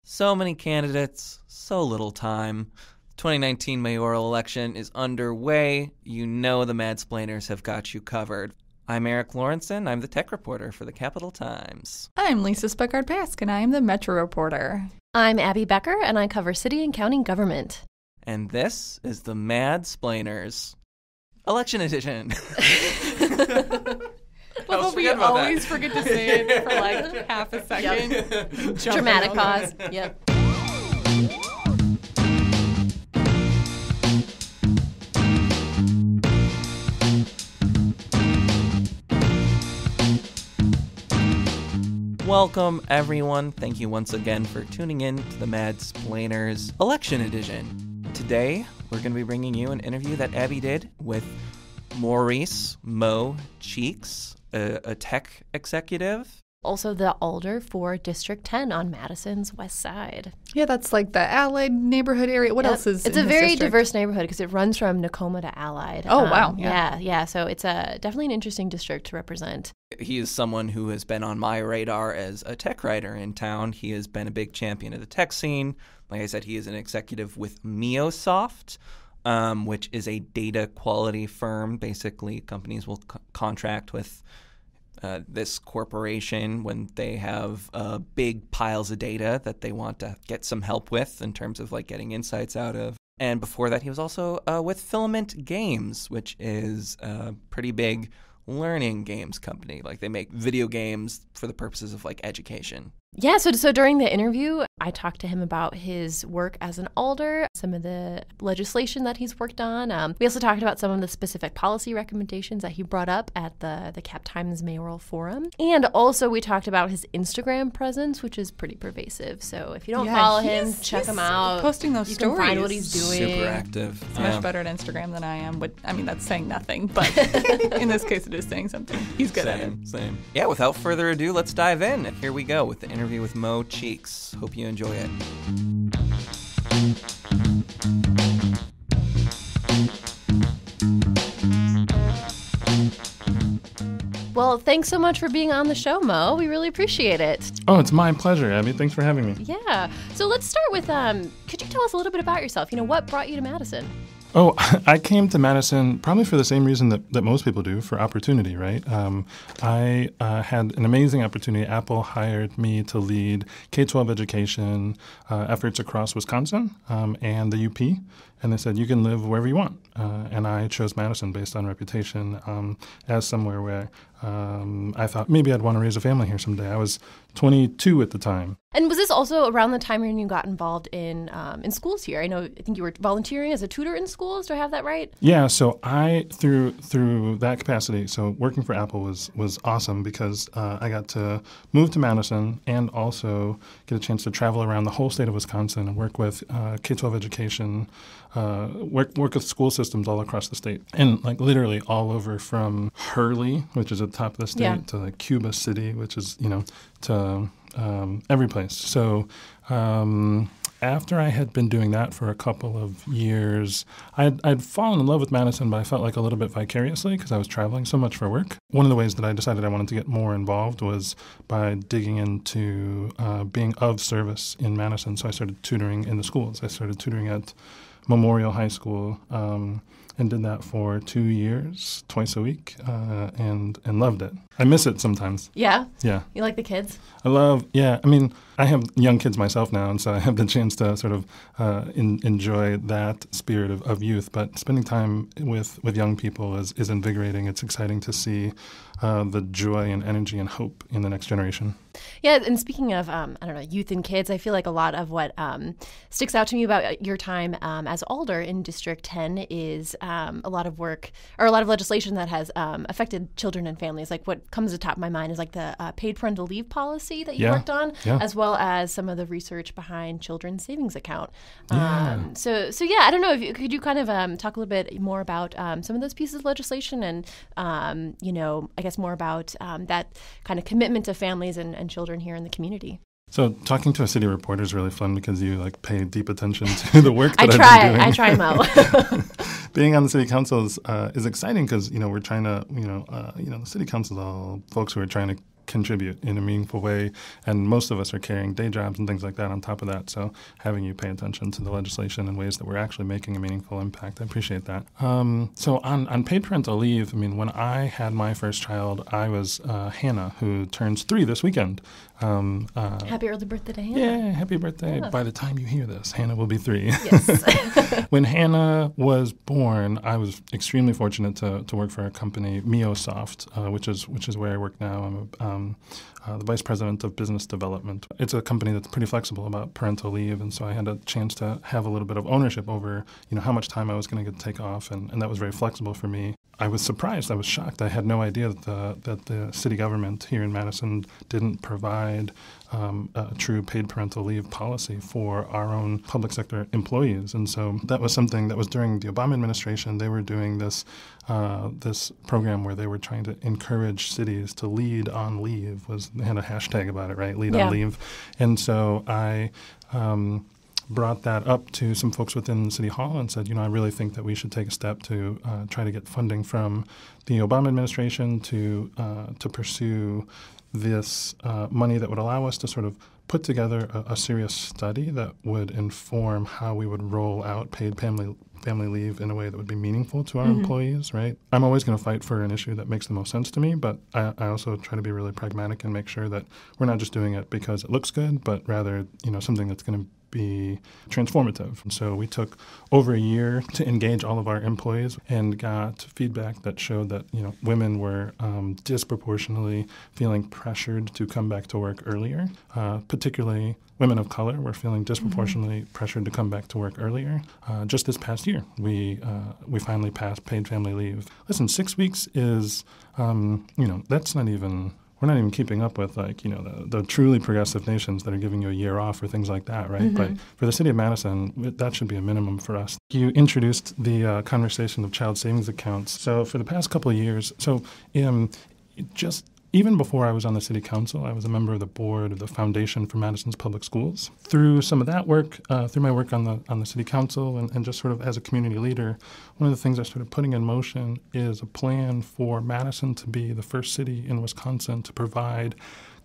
So many candidates, so little time. The 2019 mayoral election is underway. You know the Madsplainers have got you covered. I'm Eric Lawrenson. I'm the tech reporter for the Capital Times. I'm Lisa Speckard-Pask, and I am the Metro reporter. I'm Abby Becker, and I cover city and county government. And this is the Madsplainers Election Edition. Well, we always forget to say it for like half a second. Yep. Dramatic pause. Yep. Welcome, everyone. Thank you once again for tuning in to the Madsplainers Election Edition. Today, we're going to be bringing you an interview that Abby did with Maurice Mo Cheeks, a tech executive. Also the alder for District 10 on Madison's west side. Yeah, that's like the Allied neighborhood area. What else is It's in a this very district? diverse neighborhood because it runs from Nakoma to Allied. Oh, wow. Yeah. So it's definitely an interesting district to represent. He is someone who has been on my radar as a tech writer in town. He has been a big champion of the tech scene. Like I said, he is an executive with MIOsoft, which is a data quality firm. Basically, companies will contract with this corporation when they have big piles of data that they want to get some help with in terms of like getting insights out of. And before that, he was also with Filament Games, which is a pretty big learning games company. Like they make video games for the purposes of like education. Yeah, so during the interview, I talked to him about his work as an alder, some of the legislation that he's worked on. We also talked about some of the specific policy recommendations that he brought up at the Cap Times Mayoral Forum. And also we talked about his Instagram presence, which is pretty pervasive. So if you don't follow him, check him out. Posting those you stories. Can find what he's doing. Super active. He's much better at Instagram than I am. But I mean, that's saying nothing. But in this case, it is saying something. He's good at it. Same. Yeah, without further ado, let's dive in. Here we go with the interview with Mo Cheeks. Hope you enjoy it. Well, thanks so much for being on the show, Mo. We really appreciate it. Oh, it's my pleasure, Abby. Thanks for having me. Yeah. So let's start with, could you tell us a little bit about yourself? What brought you to Madison? Oh, I came to Madison probably for the same reason that most people do, for opportunity, right? I had an amazing opportunity. Apple hired me to lead K-12 education efforts across Wisconsin and the UP. And they said, you can live wherever you want. And I chose Madison based on reputation as somewhere where I thought maybe I'd want to raise a family here someday. I was 22 at the time. And was this also around the time when you got involved in schools here? I think you were volunteering as a tutor in schools. Do I have that right? Yeah, so I, through that capacity, so working for Apple was awesome because I got to move to Madison and also get a chance to travel around the whole state of Wisconsin and work with K-12 education, work with school systems all across the state. And like literally all over from Hurley, which is at the top of the state, to like Cuba City, which is, to every place. So after I had been doing that for a couple of years, I'd fallen in love with Madison, but I felt like a little bit vicariously because I was traveling so much for work. One of the ways that I decided I wanted to get more involved was by digging into being of service in Madison. So I started tutoring in the schools. I started tutoring at Memorial High School and did that for 2 years, twice a week, and loved it. I miss it sometimes. Yeah? Yeah. You like the kids? I have young kids myself now, and so I have the chance to sort of enjoy that spirit of youth. But spending time with young people is invigorating. It's exciting to see the joy and energy and hope in the next generation. Yeah, and speaking of, youth and kids, I feel like a lot of what sticks out to me about your time as alder in District 10 is a lot of work or a lot of legislation that has affected children and families. Like what comes to the top of my mind is like the paid parental leave policy that you worked on, as well as some of the research behind children's savings account. So I don't know, could you kind of talk a little bit more about some of those pieces of legislation and, I guess more about that kind of commitment to families and children here in the community? So talking to a city reporter is really fun because you pay deep attention to the work that I've been doing. I try, Mo. Being on the city council is exciting because we're trying to the city council is all folks who are trying to contribute in a meaningful way. And most of us are carrying day jobs and things like that on top of that. So having you pay attention to the legislation in ways that we're actually making a meaningful impact, I appreciate that. So on paid parental leave, I mean, when I had my first child, I was Hannah, who turns 3 this weekend. Happy early birthday to Hannah. Yeah, happy birthday. Yeah. By the time you hear this, Hannah will be 3. Yes. When Hannah was born, I was extremely fortunate to work for a company, MIOsoft, which is where I work now. I'm the vice president of business development. It's a company that's pretty flexible about parental leave, and so I had a chance to have a little bit of ownership over, how much time I was going to get to take off, and that was very flexible for me. I was surprised. I was shocked. I had no idea that the city government here in Madison didn't provide a true paid parental leave policy for our own public sector employees. And so that was something that was during the Obama administration. They were doing this program where they were trying to encourage cities to lead on leave. They had a hashtag about it, right? Lead on leave. And so I brought that up to some folks within City Hall and said, I really think that we should take a step to try to get funding from the Obama administration to pursue this money that would allow us to sort of put together a serious study that would inform how we would roll out paid family leave in a way that would be meaningful to our employees, right? I'm always going to fight for an issue that makes the most sense to me, but I also try to be really pragmatic and make sure that we're not just doing it because it looks good, but rather, something that's going to be transformative. And so we took over a year to engage all of our employees and got feedback that showed that women were disproportionately feeling pressured to come back to work earlier. Particularly women of color were feeling disproportionately pressured to come back to work earlier. Just this past year, we finally passed paid family leave. Listen, 6 weeks is that's not even. We're not even keeping up with the truly progressive nations that are giving you a year off or things like that, right? But for the city of Madison, that should be a minimum for us. You introduced the conversation of child savings accounts. So for the past couple of years, even before I was on the city council, I was a member of the board of the Foundation for Madison's Public Schools. Through some of that work, through my work on the city council and just sort of as a community leader, one of the things I started putting in motion is a plan for Madison to be the first city in Wisconsin to provide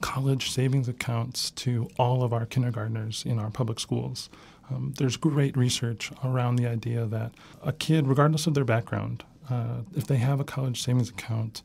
college savings accounts to all of our kindergartners in our public schools. There's great research around the idea that a kid, regardless of their background, if they have a college savings account,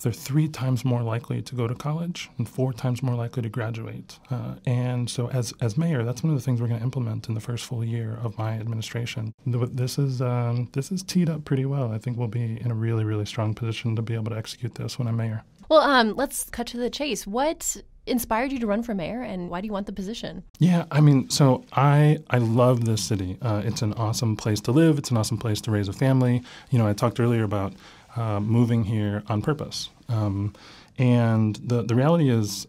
they're 3 times more likely to go to college and 4 times more likely to graduate. And so as mayor, that's one of the things we're going to implement in the first full year of my administration. This is teed up pretty well. I think we'll be in a really, really strong position to be able to execute this when I'm mayor. Well, let's cut to the chase. What inspired you to run for mayor, and why do you want the position? Yeah, so I love this city. It's an awesome place to live. It's an awesome place to raise a family. I talked earlier about moving here on purpose. And the reality is,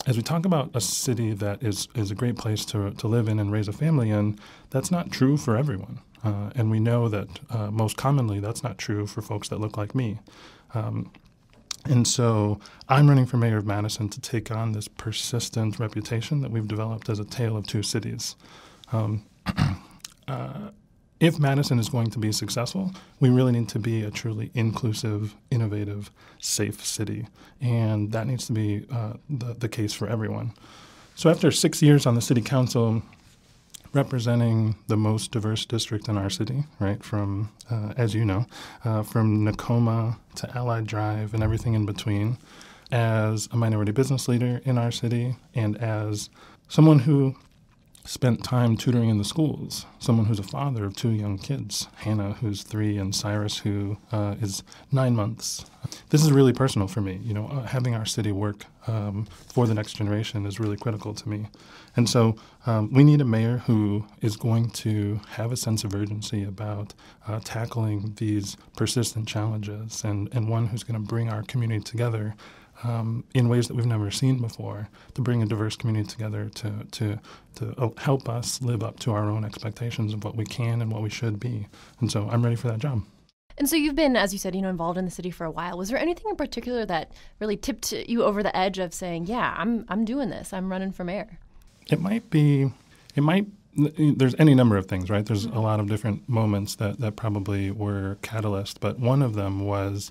as we talk about a city that is a great place to live in and raise a family in, that's not true for everyone. And we know that most commonly that's not true for folks that look like me. And so I'm running for mayor of Madison to take on this persistent reputation that we've developed as a tale of two cities. If Madison is going to be successful, we really need to be a truly inclusive, innovative, safe city. And that needs to be the case for everyone. So after 6 years on the city council, representing the most diverse district in our city, right, from, as you know, from Nakoma to Allied Drive and everything in between, as a minority business leader in our city, and as someone who spent time tutoring in the schools, someone who's a father of 2 young kids, Hannah, who's 3, and Cyrus, who is 9 months. This is really personal for me. Having our city work for the next generation is really critical to me. And so we need a mayor who is going to have a sense of urgency about tackling these persistent challenges, and one who's going to bring our community together in ways that we've never seen before, to bring a diverse community together to help us live up to our own expectations of what we can and what we should be. And so I'm ready for that job. And so you've been, as you said, involved in the city for a while. Was there anything in particular that really tipped you over the edge of saying, yeah, I'm doing this, I'm running for mayor? There's any number of things, right? There's a lot of different moments that probably were catalyst, but one of them was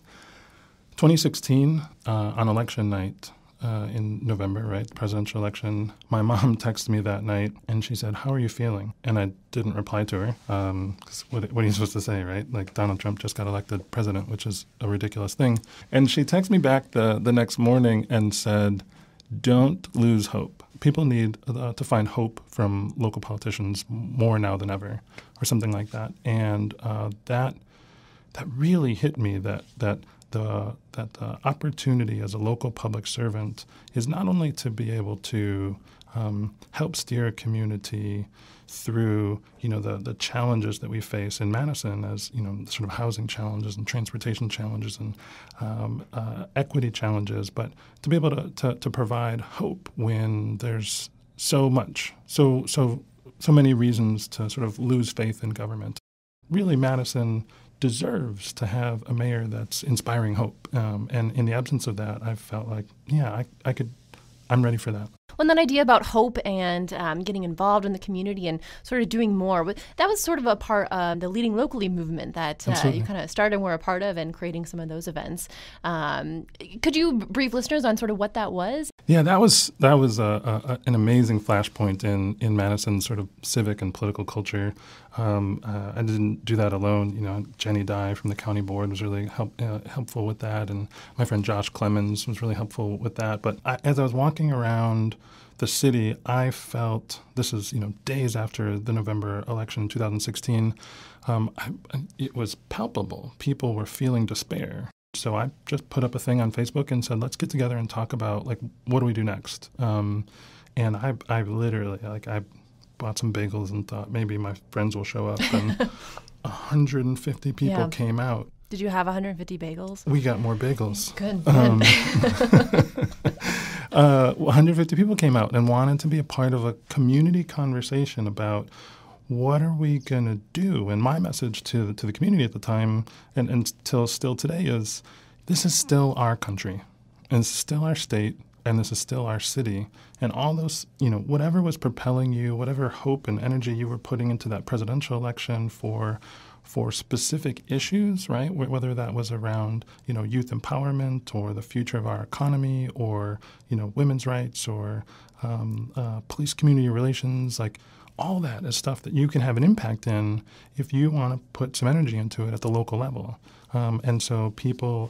2016 on election night. in November, right, the presidential election. My mom texted me that night, and she said, "How are you feeling?" And I didn't reply to her, because what are you supposed to say, right? Like, Donald Trump just got elected president, which is a ridiculous thing. And she texted me back the next morning and said, "Don't lose hope. People need to find hope from local politicians more now than ever," or something like that. And that really hit me, that the opportunity as a local public servant is not only to be able to help steer a community through, the challenges that we face in Madison as, sort of housing challenges and transportation challenges and equity challenges, but to be able to provide hope when there's so many reasons to sort of lose faith in government. Really, Madison deserves to have a mayor that's inspiring hope. And in the absence of that, I felt like, I'm ready for that. Well, that idea about hope and getting involved in the community and sort of doing more, that was sort of a part of the Leading Locally movement that you kind of started and were a part of, and creating some of those events. Could you brief listeners on sort of what that was? Yeah, that was an amazing flashpoint in Madison's sort of civic and political culture. I didn't do that alone. Jenny Dye from the county board was really helpful with that, and my friend Josh Clemens was really helpful with that. But as I was walking around the city, I felt, this is days after the November election in 2016, it was palpable. People were feeling despair. So I just put up a thing on Facebook and said, let's get together and talk about, what do we do next? And I literally, I bought some bagels and thought maybe my friends will show up, and 150 people came out. Did you have 150 bagels? We got more bagels. Good. 150 people came out and wanted to be a part of a community conversation about what are we going to do? And my message to the community at the time and till still today is, this is still our country, and it's still our state, and this is still our city. And all those, whatever was propelling you, whatever hope and energy you were putting into that presidential election for specific issues, right? Whether that was around, youth empowerment or the future of our economy or, women's rights or police community relations, all that is stuff that you can have an impact in if you want to put some energy into it at the local level. And so people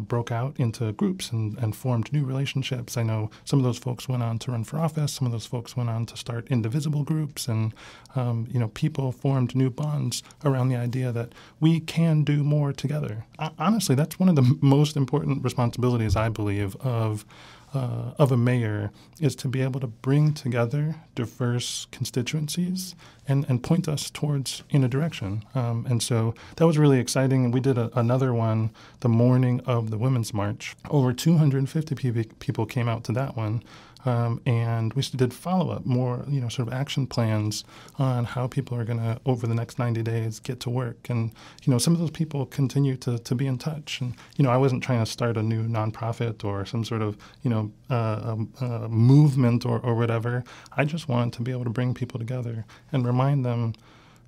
broke out into groups and formed new relationships. I know some of those folks went on to run for office. Some of those folks went on to start indivisible groups. And, people formed new bonds around the idea that we can do more together. Honestly, that's one of the most important responsibilities, I believe, of a mayor, is to be able to bring together diverse constituencies and point us towards in a direction. And so that was really exciting. We did another one the morning of the Women's March. Over 250 people came out to that one. And we did follow-up, more, sort of action plans on how people are going to, over the next 90 days, get to work. And, some of those people continue to be in touch. And, I wasn't trying to start a new nonprofit or some sort of, movement or whatever. I just wanted to be able to bring people together and remind them,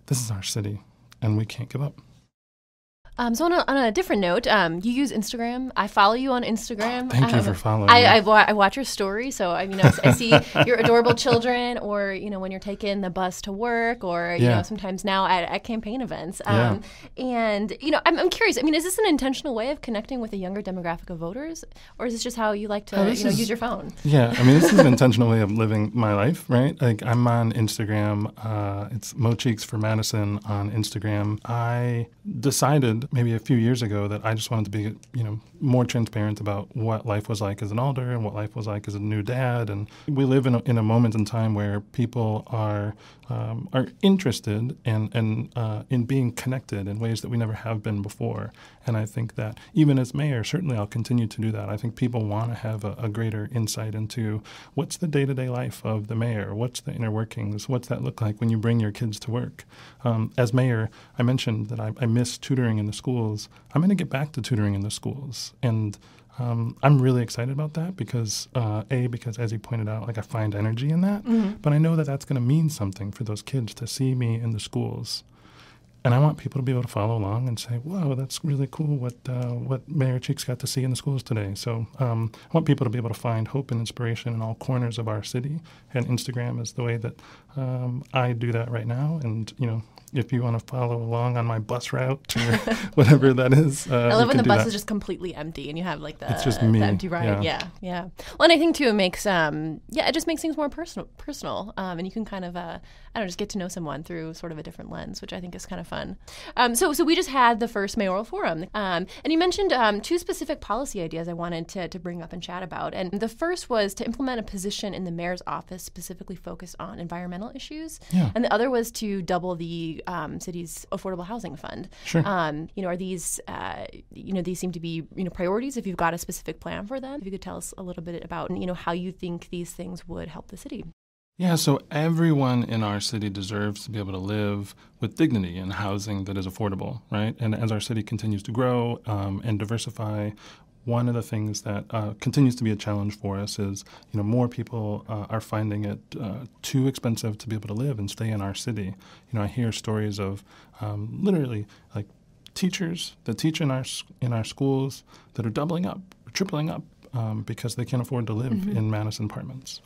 this is our city, and we can't give up. So on a different note, you use Instagram. I follow you on Instagram. Thank you for following me. I watch your stories, so I see your adorable children, or when you're taking the bus to work, or sometimes now at campaign events. And I'm curious. Is this an intentional way of connecting with a younger demographic of voters, or is this just how you like to use your phone? Yeah, this is an intentional way of living my life, right? I'm on Instagram. It's Mo Cheeks for Madison on Instagram. I decided maybe a few years ago that I just wanted to be, more transparent about what life was like as an alder and what life was like as a new dad. And we live in a moment in time where people are interested in being connected in ways that we never have been before. And I think that even as mayor, certainly I'll continue to do that. I think people want to have a greater insight into what's the day-to-day life of the mayor, what's the inner workings, what's that look like when you bring your kids to work. As mayor, I mentioned that I miss tutoring in the schools. I'm going to get back to tutoring in the schools. And I'm really excited about that because as you pointed out, I find energy in that, but I know that that's going to mean something for those kids to see me in the schools. And I want people to be able to follow along and say, "Whoa, that's really cool! What Mayor Cheeks got to see in the schools today." So I want people to be able to find hope and inspiration in all corners of our city. And Instagram is the way that I do that right now. And if you want to follow along on my bus route or whatever that is, I love when the bus is just completely empty and you have like it's just me. the empty ride. Yeah. Well, and I think too it makes it just makes things more personal, and you can kind of just get to know someone through sort of a different lens, which I think is kind of fun. So we just had the first mayoral forum, and you mentioned two specific policy ideas I wanted to bring up and chat about. And the first was to implement a position in the mayor's office specifically focused on environmental issues, and the other was to double the city's affordable housing fund. Sure. Are these these seem to be priorities? If you've got a specific plan for them, if you could tell us a little bit about how you think these things would help the city. Yeah, so everyone in our city deserves to be able to live with dignity in housing that is affordable, right? And as our city continues to grow and diversify, one of the things that continues to be a challenge for us is, more people are finding it too expensive to be able to live and stay in our city. I hear stories of literally like teachers that teach in our schools that are doubling up, tripling up because they can't afford to live in Madison apartments,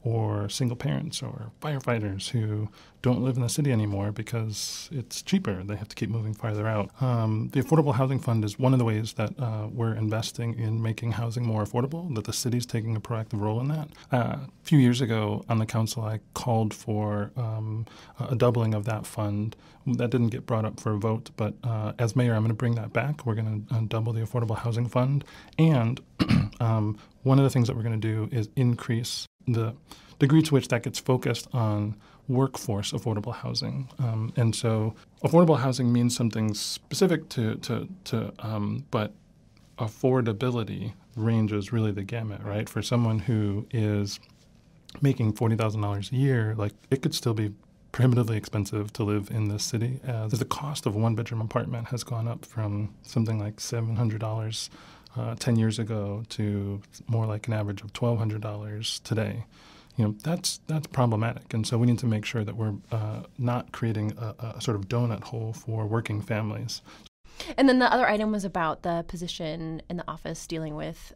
or single parents or firefighters who don't live in the city anymore because it's cheaper. They have to keep moving farther out. The Affordable Housing Fund is one of the ways that we're investing in making housing more affordable, that the city's taking a proactive role in that. A few years ago on the council, I called for a doubling of that fund. That didn't get brought up for a vote, but as mayor, I'm going to bring that back. We're going to double the Affordable Housing Fund. And one of the things that we're going to do is increase the degree to which that gets focused on workforce affordable housing. And so affordable housing means something specific but affordability ranges really the gamut, right? For someone who is making $40,000 a year, like it could still be prohibitively expensive to live in this city. The cost of a one-bedroom apartment has gone up from something like $700 10 years ago to more like an average of $1,200 today. That's problematic. And so we need to make sure that we're not creating a sort of donut hole for working families. And then the other item was about the position in the office dealing with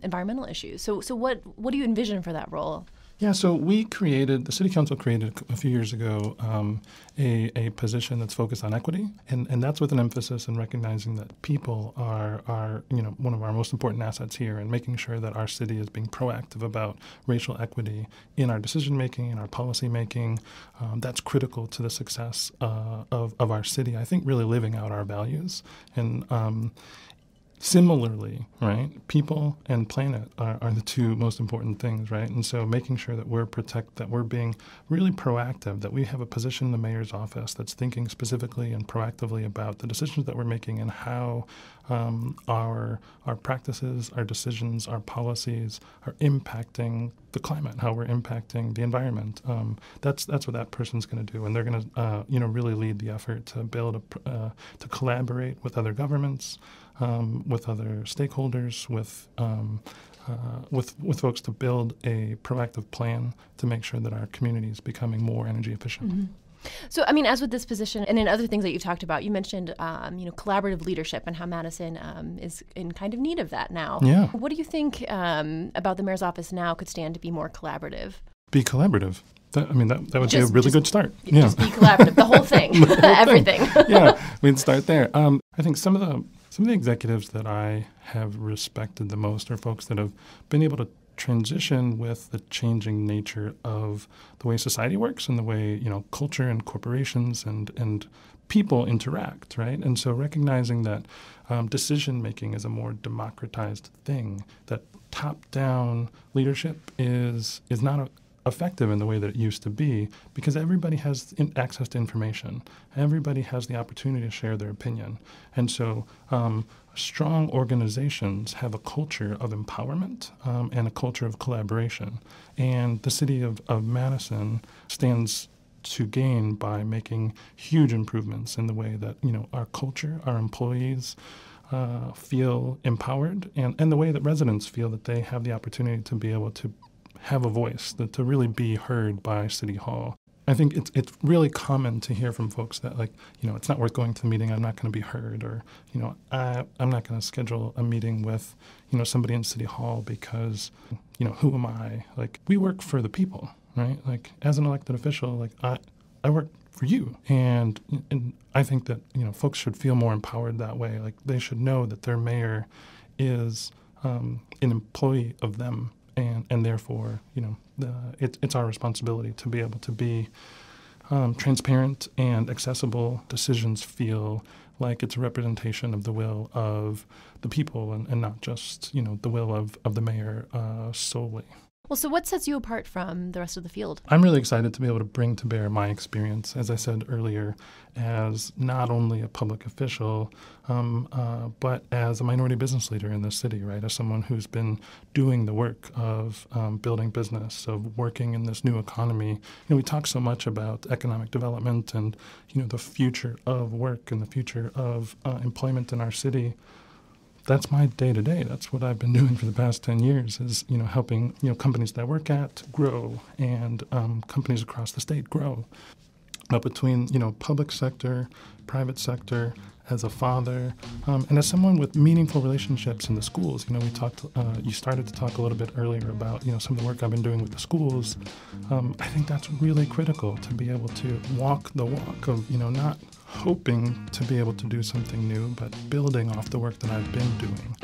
environmental issues. So what do you envision for that role? Yeah, so the City Council created a few years ago a position that's focused on equity, and that's with an emphasis in recognizing that people are one of our most important assets here, and making sure that our city is being proactive about racial equity in our decision-making, in our policy-making. That's critical to the success of our city, I think, really living out our values. And similarly, right, people and planet are the two most important things, right? And so making sure that we're being really proactive, that we have a position in the mayor's office that's thinking specifically and proactively about the decisions that we're making and how our practices, our decisions, our policies are impacting the climate, how we're impacting the environment. That's what that person's going to do, and they're going to really lead the effort to build to collaborate with other governments, with other stakeholders, with folks to build a proactive plan to make sure that our community is becoming more energy efficient. Mm-hmm. So, as with this position and in other things that you've talked about, you mentioned, collaborative leadership and how Madison is in kind of need of that now. Yeah. What do you think about the mayor's office now could stand to be more collaborative? Be collaborative. That would be a really good start. Yeah. Just be collaborative. The whole thing. Everything. Yeah, we'd start there. I think some of the executives that I have respected the most are folks that have been able to transition with the changing nature of the way society works and the way, culture and corporations and people interact, right? And so recognizing that decision-making is a more democratized thing, that top-down leadership is not effective in the way that it used to be, because everybody has access to information. Everybody has the opportunity to share their opinion. And so strong organizations have a culture of empowerment and a culture of collaboration. And the city of Madison stands to gain by making huge improvements in the way that, our culture, our employees feel empowered, and the way that residents feel that they have the opportunity to be able to have a voice, to really be heard by City Hall. I think it's really common to hear from folks that, like, it's not worth going to the meeting. I'm not going to be heard, or, I'm not going to schedule a meeting with, somebody in City Hall because, who am I? Like, we work for the people, right? Like, as an elected official, like, I work for you. And I think that, folks should feel more empowered that way. Like, they should know that their mayor is an employee of them. And therefore, it's our responsibility to be able to be transparent and accessible. Decisions feel like it's a representation of the will of the people and not just, the will of the mayor solely. Well, so what sets you apart from the rest of the field? I'm really excited to be able to bring to bear my experience, as I said earlier, as not only a public official, but as a minority business leader in this city, right? As someone who's been doing the work of building business, of working in this new economy. We talk so much about economic development and, the future of work and the future of employment in our city. That's my day-to-day. That's what I've been doing for the past 10 years is, helping, companies that I work at grow and companies across the state grow. But between, public sector, private sector, as a father, and as someone with meaningful relationships in the schools, we talked, you started to talk a little bit earlier about, some of the work I've been doing with the schools. I think that's really critical to be able to walk the walk of, not hoping to be able to do something new, but building off the work that I've been doing.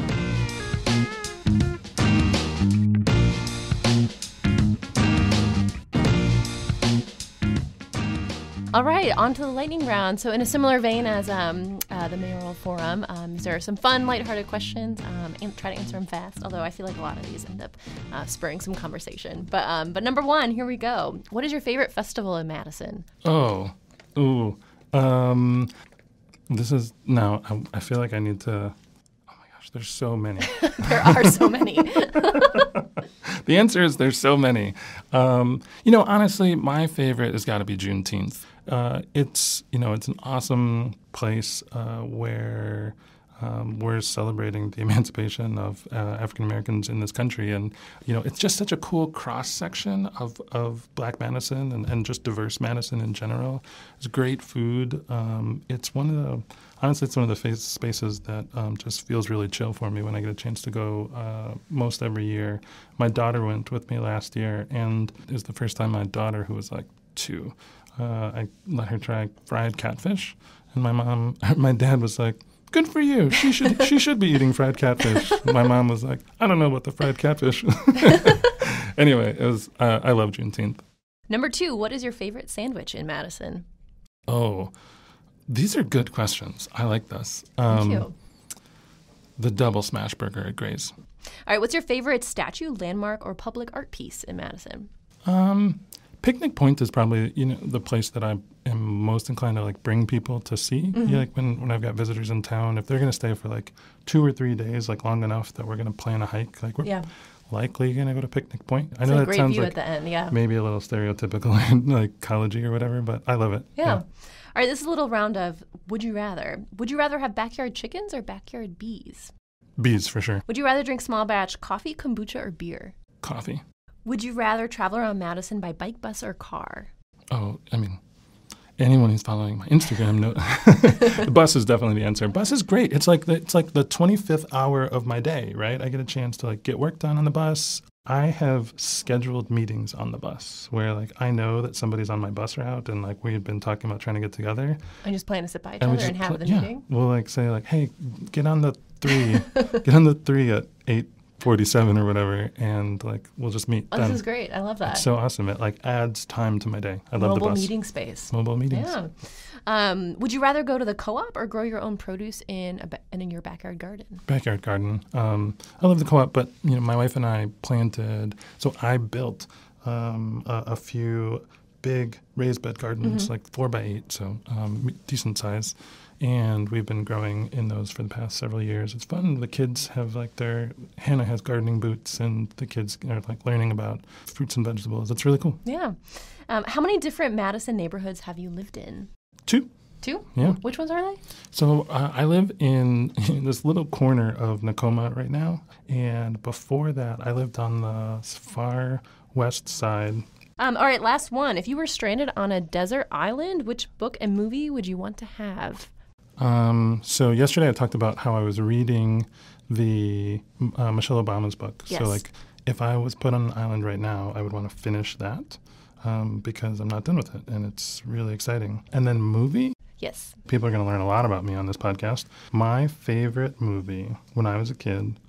All right, on to the lightning round. So in a similar vein as the mayoral forum, there are some fun, lighthearted questions, and try to answer them fast, although I feel like a lot of these end up spurring some conversation. But number one, here we go. What is your favorite festival in Madison? This is, now, I feel like I need to, oh my gosh, there's so many. There are so many. The answer is there's so many. Honestly, my favorite has got to be Juneteenth. It's an awesome place where we're celebrating the emancipation of African Americans in this country. And, it's just such a cool cross-section of Black Madison and just diverse Madison in general. It's great food. It's one of the spaces that just feels really chill for me when I get a chance to go most every year. My daughter went with me last year, and it was the first time my daughter, who was like 2, I let her try fried catfish. And my dad was like, good for you. She should be eating fried catfish. My mom was like, I don't know about the fried catfish. Anyway, it was. I love Juneteenth. Number 2, what is your favorite sandwich in Madison? Oh, these are good questions. I like this. Thank you. The double smash burger at Gray's. All right, what's your favorite statue, landmark, or public art piece in Madison? Picnic Point is probably, the place that I am most inclined to bring people to see. Mm-hmm. Yeah, when I've got visitors in town, if they're going to stay for 2 or 3 days, long enough that we're going to plan a hike, we're likely going to go to Picnic Point. I know that great sounds view at the end, yeah. Maybe a little stereotypical and collegey or whatever, but I love it. Yeah. All right, this is a little round of would you rather. Would you rather have backyard chickens or backyard bees? Bees, for sure. Would you rather drink small batch coffee, kombucha, or beer? Coffee. Would you rather travel around Madison by bike, bus, or car? Oh, anyone who's following my Instagram knows the bus is definitely the answer. Bus is great. It's like the 25th hour of my day, right? I get a chance to get work done on the bus. I have scheduled meetings on the bus where I know that somebody's on my bus route and we had been talking about trying to get together. And just plan to sit by each other and have the meeting? We'll say hey, get on the 3 at 8:47 or whatever, and we'll just meet. Oh, this is great. I love that. It's so awesome. It adds time to my day. I love the bus. Mobile meeting space. Mobile meetings. Yeah. Would you rather go to the co-op or grow your own produce in your backyard garden? Backyard garden. I love the co-op, but my wife and I planted. So I built a few big raised bed gardens, 4x8, so decent size. And we've been growing in those for the past several years. It's fun. The kids have Hannah has gardening boots, and the kids are learning about fruits and vegetables. It's really cool. Yeah. How many different Madison neighborhoods have you lived in? 2. 2? Yeah. Which ones are they? So I live in this little corner of Nakoma right now. And before that, I lived on the far west side. All right, last one. If you were stranded on a desert island, which book and movie would you want to have? So yesterday I talked about how I was reading the Michelle Obama's book. Yes. So like if I was put on an island right now, I would want to finish that because I'm not done with it, and it's really exciting. And then movie? Yes. People are going to learn a lot about me on this podcast. My favorite movie when I was a kid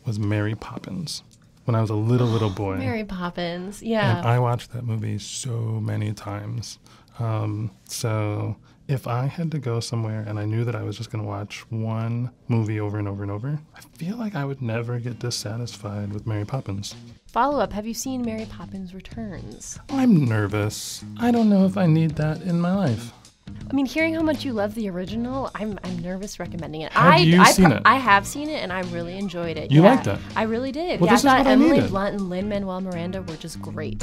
was Mary Poppins. When I was a little boy. Mary Poppins, yeah. And I watched that movie so many times. So if I had to go somewhere and I knew that I was just going to watch one movie over and over and over, I feel like I would never get dissatisfied with Mary Poppins. Follow-up, have you seen Mary Poppins Returns? I'm nervous. I don't know if I need that in my life. I mean, hearing how much you love the original, I'm nervous recommending it. Have you seen it? I have seen it, and I really enjoyed it. You liked it? I really did. Well, I this is thought what I Emily needed. Blunt and Lin-Manuel Miranda were just great.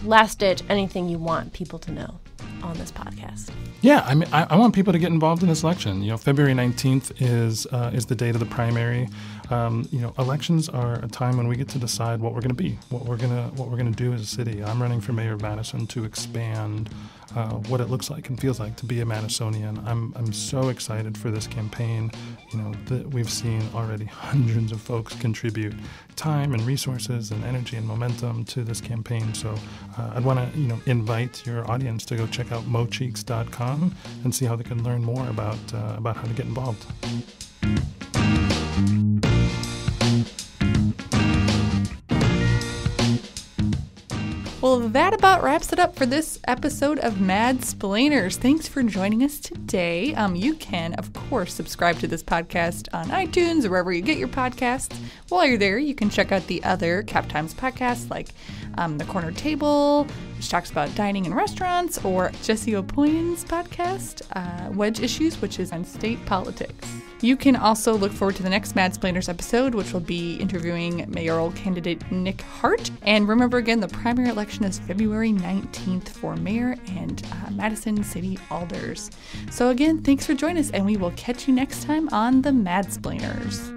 Last ditch, anything you want people to know on this podcast? Yeah, I mean, I want people to get involved in this election. You know, February 19th is the date of the primary. Elections are a time when we get to decide what we're going to be, what we're going to do as a city. I'm running for mayor of Madison to expand what it looks like and feels like to be a Madisonian. I'm so excited for this campaign. You know, that we've seen already hundreds of folks contribute time and resources and energy and momentum to this campaign. So I'd want to invite your audience to go check out mocheeks.com and see how they can learn more about how to get involved. Well, that about wraps it up for this episode of Madsplainers. Thanks for joining us today. You can, of course, subscribe to this podcast on iTunes or wherever you get your podcasts. While you're there, you can check out the other Cap Times podcasts like The Corner Table, which talks about dining in restaurants, or Jesse Opoyen's podcast, Wedge Issues, which is on state politics. You can also look forward to the next Madsplainers episode, which will be interviewing mayoral candidate Nick Hart. And remember again, the primary election is February 19th for mayor and Madison City Alders. So again, thanks for joining us, and we will catch you next time on the Madsplainers.